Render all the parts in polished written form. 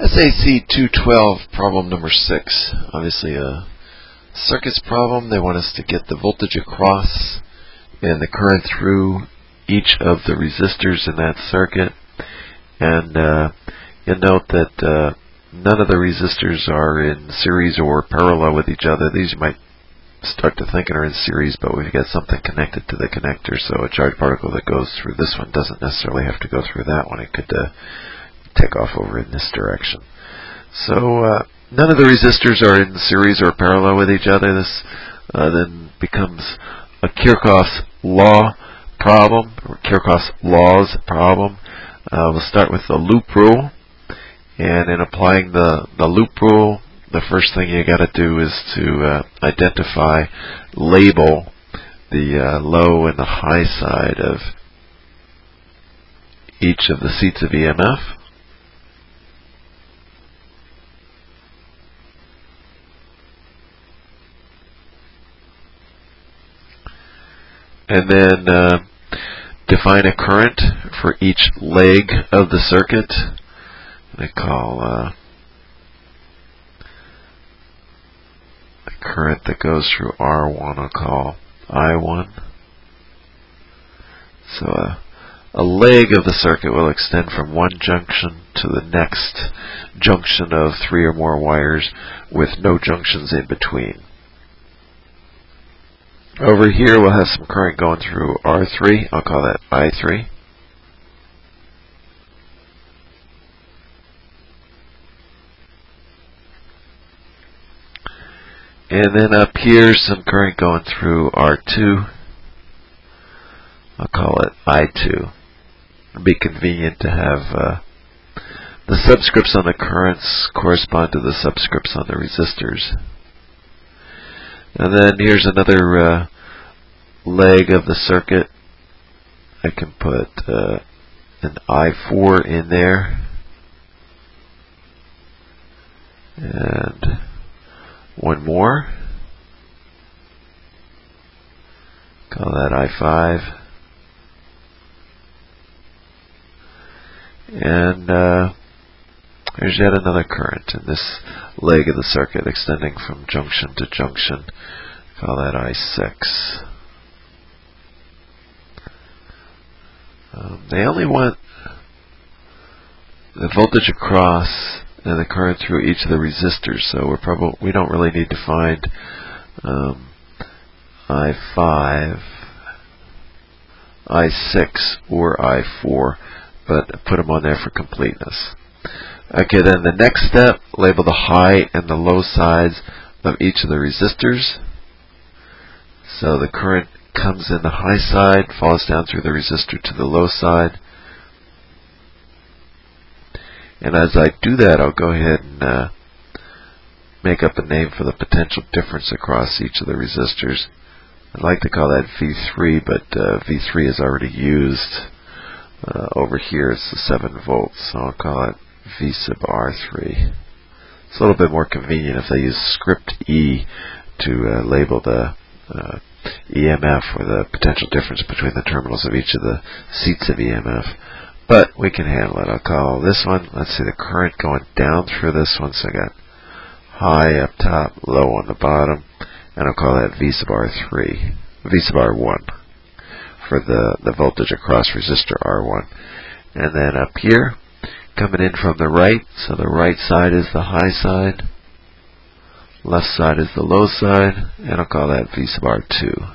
sac212 problem number 6. Obviously a circuits problem. They want us to get the voltage across and the current through each of the resistors in that circuit. And you'll note that none of the resistors are in series or parallel with each other. These you might start to think are in series, but we've got something connected to the connector, so a charged particle that goes through this one doesn't necessarily have to go through that one. It could take off over in this direction. So none of the resistors are in series or parallel with each other. This then becomes a Kirchhoffs law problem, or Kirchhoffs laws problem. We'll start with the loop rule, and in applying the loop rule, the first thing you got to do is to identify, label the low and the high side of each of the seats of EMF. And then define a current for each leg of the circuit. I call the current that goes through R1, I'll call I1. So a leg of the circuit will extend from one junction to the next junction of 3 or more wires with no junctions in between. Over here we'll have some current going through R3. I'll call that I3. And then up here some current going through R2. I'll call it I2. It'd be convenient to have the subscripts on the currents correspond to the subscripts on the resistors. And then here's another leg of the circuit. I can put an I4 in there. And one more. Call that I5. And there's yet another current in this leg of the circuit extending from junction to junction. Call that I6. They only want the voltage across and the current through each of the resistors, so we don't really need to find I5, I6, or I4, but put them on there for completeness. Okay, then the next step, label the high and the low sides of each of the resistors. So the current comes in the high side, falls down through the resistor to the low side. And as I do that, I'll go ahead and make up a name for the potential difference across each of the resistors. I'd like to call that V3, but V3 is already used. Over here it's the 7 volts, so I'll call it V sub R3. It's a little bit more convenient if they use script E to label the EMF, or the potential difference between the terminals of each of the seats of EMF. But we can handle it. I'll call this one, let's see, the current going down through this one, so I got high up top, low on the bottom, and I'll call that V sub R3, V sub R1 for the voltage across resistor R1. And then up here, coming in from the right, so the right side is the high side, left side is the low side, and I'll call that V sub R2.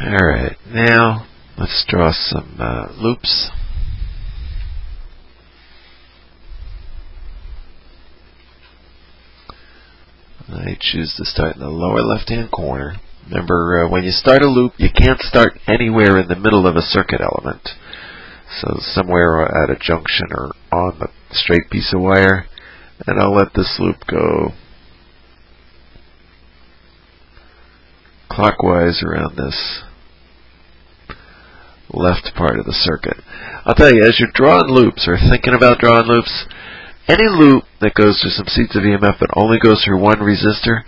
Alright, now let's draw some loops. I choose to start in the lower left-hand corner. Remember, when you start a loop, you can't start anywhere in the middle of a circuit element. So somewhere at a junction or on the straight piece of wire, and I'll let this loop go clockwise around this left part of the circuit. I'll tell you, as you're drawing loops or thinking about drawing loops, any loop that goes through some seats of EMF but only goes through one resistor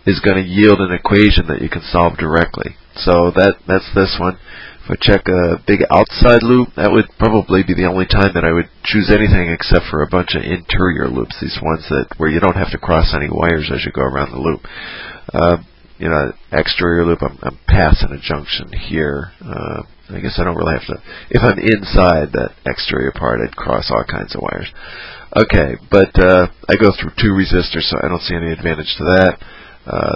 is going to yield an equation that you can solve directly. So that's this one. If I check a big outside loop, that would probably be the only time that I would choose anything except for a bunch of interior loops, these ones where you don't have to cross any wires as you go around the loop. Exterior loop, I'm passing a junction here. I guess I don't really have to. If I'm inside that exterior part, I'd cross all kinds of wires. Okay, but I go through 2 resistors, so I don't see any advantage to that.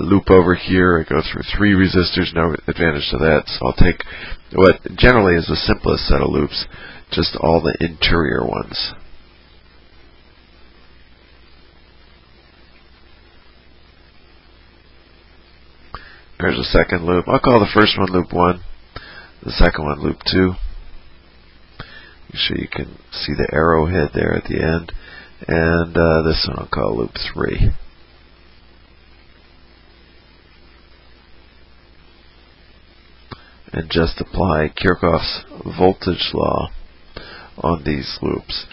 Loop over here, I go through 3 resistors, no advantage to that. So I'll take what generally is the simplest set of loops, just all the interior ones. There's a second loop. I'll call the first one loop 1, the second one loop 2. Make sure you can see the arrowhead there at the end. And this one I'll call loop 3. And just apply Kirchhoffs voltage law on these loops.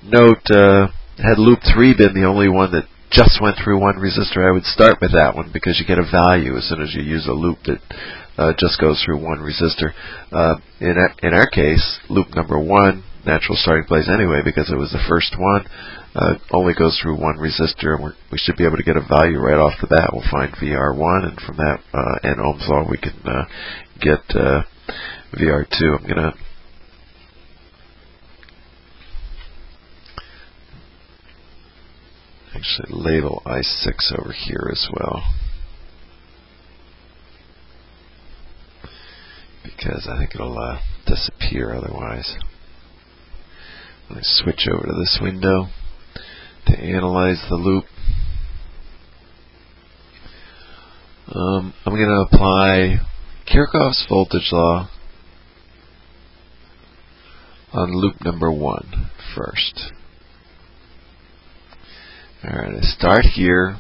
Note, had loop 3 been the only one that just went through 1 resistor, I would start with that one because you get a value as soon as you use a loop that just goes through 1 resistor. In our case, loop number 1, natural starting place anyway because it was the first one, only goes through 1 resistor, and we should be able to get a value right off the bat. We'll find VR1, and from that and Ohm's law we can get VR2. I'm going to actually label I6 over here as well, because I think it'll disappear otherwise. Let me switch over to this window to analyze the loop. I'm going to apply Kirchhoffs voltage law on loop number 1 first. Alright, I start here.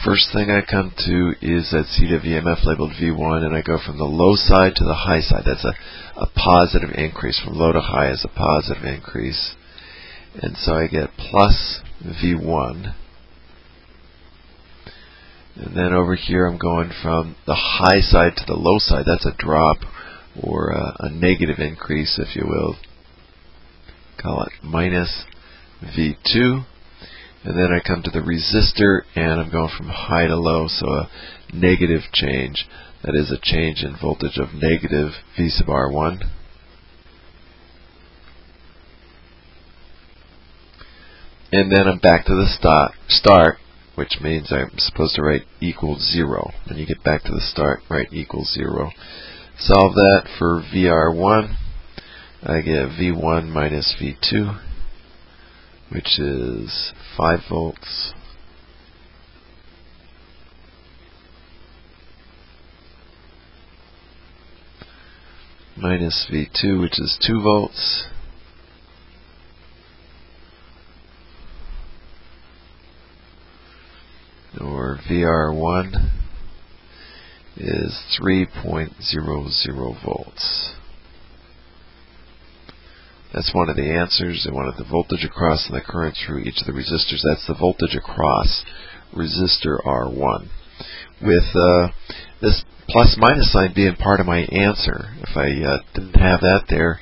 First thing I come to is that seed of EMF labeled V1, and I go from the low side to the high side. That's a positive increase. From low to high is a positive increase. And so I get plus V1. And then over here I'm going from the high side to the low side. That's a drop, or a negative increase, if you will. Call it minus V2. And then I come to the resistor, and I'm going from high to low, so a negative change. That is a change in voltage of negative V sub R1. And then I'm back to the start, which means I'm supposed to write equals 0. When you get back to the start, write equals 0. Solve that for VR1. I get V1 minus V2, which is 5 volts. Minus V2, which is 2 volts. Or VR1 is 3.00 volts. That's one of the answers. They wanted the voltage across and the current through each of the resistors. That's the voltage across resistor R1. With this plus minus sign being part of my answer. If I didn't have that there,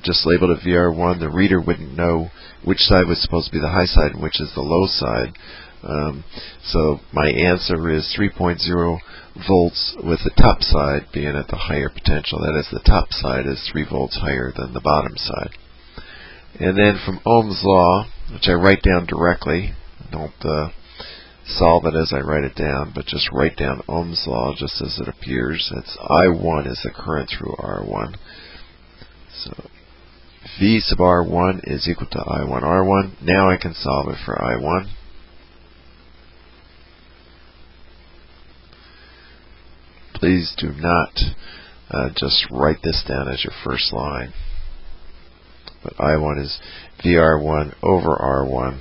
just labeled it VR1, the reader wouldn't know which side was supposed to be the high side and which is the low side. So my answer is 3.0 volts with the top side being at the higher potential. That is, the top side is 3 volts higher than the bottom side. And then from Ohm's law, which I write down directly, don't solve it as I write it down, but just write down Ohm's law just as it appears. It's I1 is the current through R1. So V sub R1 is equal to I1 R1. Now I can solve it for I1. Please do not just write this down as your first line. But I1 is VR1 over R1.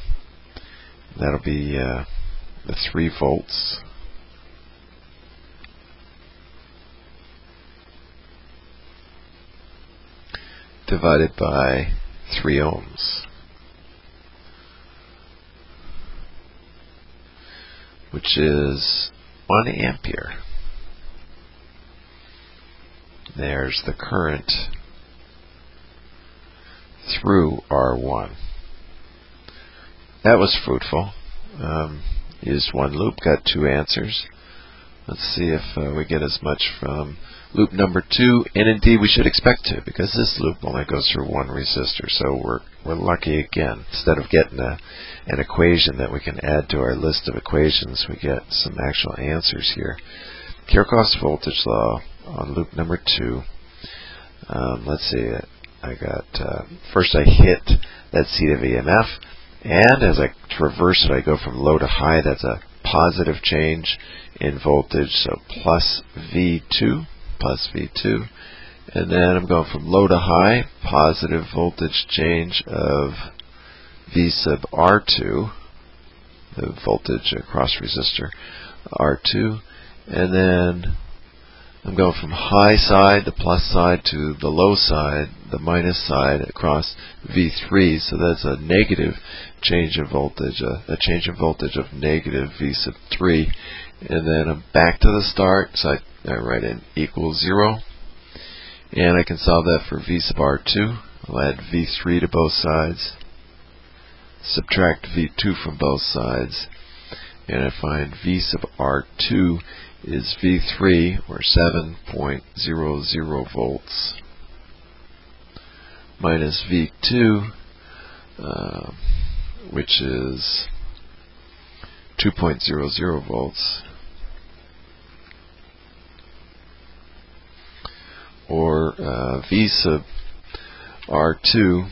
That'll be the 3 volts. Divided by 3 ohms. Which is 1 ampere. there's the current through R1. That was fruitful. Used one loop, got two answers. Let's see if we get as much from loop number 2, and indeed we should expect to, because this loop only goes through one resistor. So we're lucky again. Instead of getting an equation that we can add to our list of equations, we get some actual answers here. Kirchhoffs voltage law on loop number 2. Let's see. I got first I hit that seed of EMF, and as I traverse it, I go from low to high. That's a positive change in voltage, so plus V2, and then I'm going from low to high, positive voltage change of V sub R2, the voltage across resistor R2, and then I'm going from high side, the plus side, to the low side, the minus side, across V3, so that's a negative change of voltage, a change in voltage of negative V sub 3, and then I'm back to the start, so I write in equals 0, and I can solve that for V sub R2. I'll add V3 to both sides, subtract V2 from both sides, and I find V sub R2 is V3, or 7.00 volts, minus V2, which is 2.00 volts, or V sub R2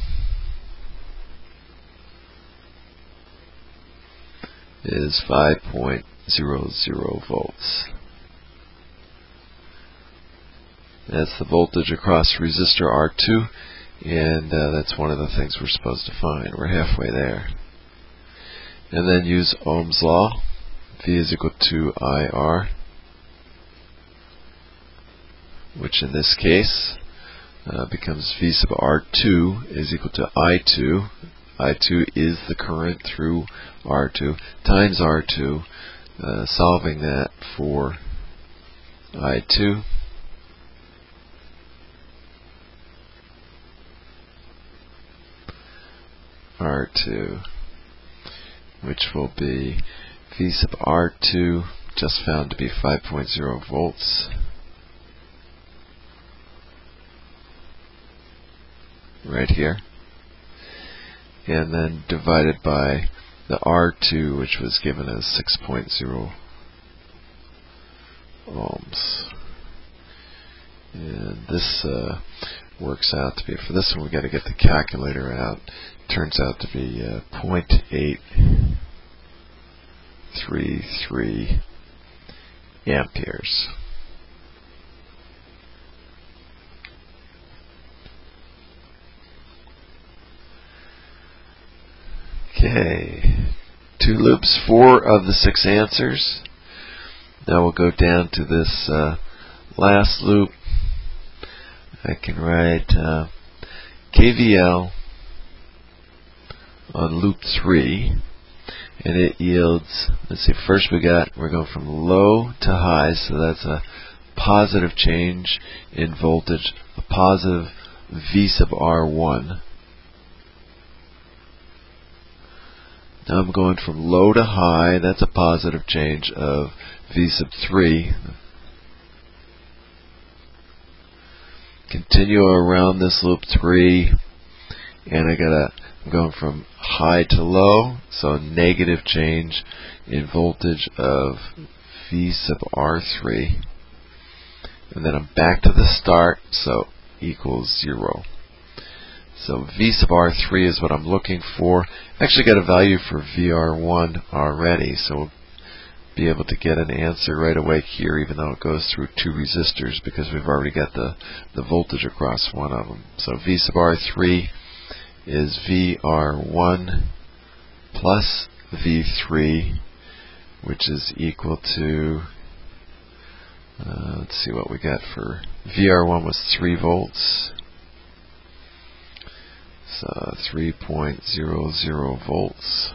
is 5.00 volts. That's the voltage across resistor R2, and that's one of the things we're supposed to find. We're halfway there. And then use Ohm's law. V is equal to IR, which in this case becomes V sub R2 is equal to I2. I2 is the current through R2 times R2, solving that for I2. R2, which will be V sub R2, just found to be 5.0 volts, right here, and then divided by the R2, which was given as 6.0 ohms. And this works out to be, for this one we got to get the calculator out, turns out to be 0.833 amperes. Okay, 2 loops, 4 of the 6 answers. Now we'll go down to this last loop. I can write KVL on loop 3, and it yields, let's see, first we're going from low to high, so that's a positive change in voltage, a positive V sub R1. Now I'm going from low to high, that's a positive change of V sub 3. Continue around this loop 3, and I'm going from high to low, so a negative change in voltage of V sub R3. And then I'm back to the start, so equals 0. So V sub R3 is what I'm looking for. I actually got a value for VR1 already, so we'll be able to get an answer right away here, even though it goes through 2 resistors, because we've already got the voltage across one of them. So V sub R3 is VR1 plus V3, which is equal to, let's see what we got for VR1 was 3 volts. So 3.00 volts.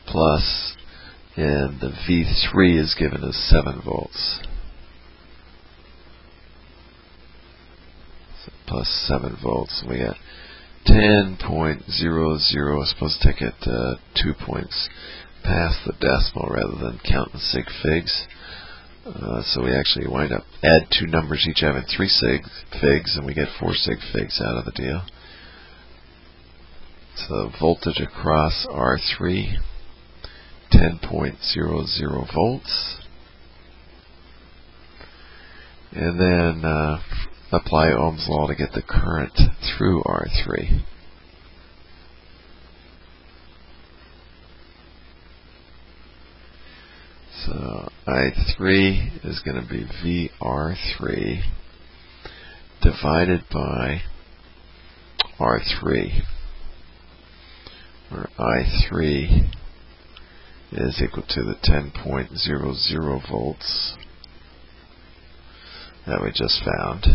Plus and the V3 is given as 7 volts. So plus 7 volts. We got 10.00. Supposed to take it 2 points past the decimal rather than counting sig figs. So we actually wind up add 2 numbers each having 3 sig figs, and we get 4 sig figs out of the deal. So voltage across R3, 10.00 volts. And then apply Ohm's law to get the current through R3. So I3 is going to be VR3 divided by R3, where I3 is equal to the 10.00 volts that we just found,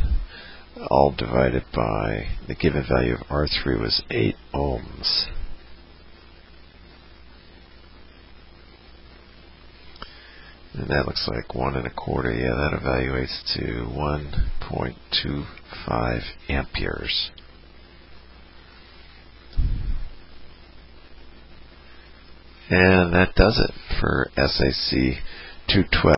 all divided by the given value of R3 was 8 ohms. And that looks like 1 1/4. Yeah, that evaluates to 1.25 amperes. And that does it for SAC 212.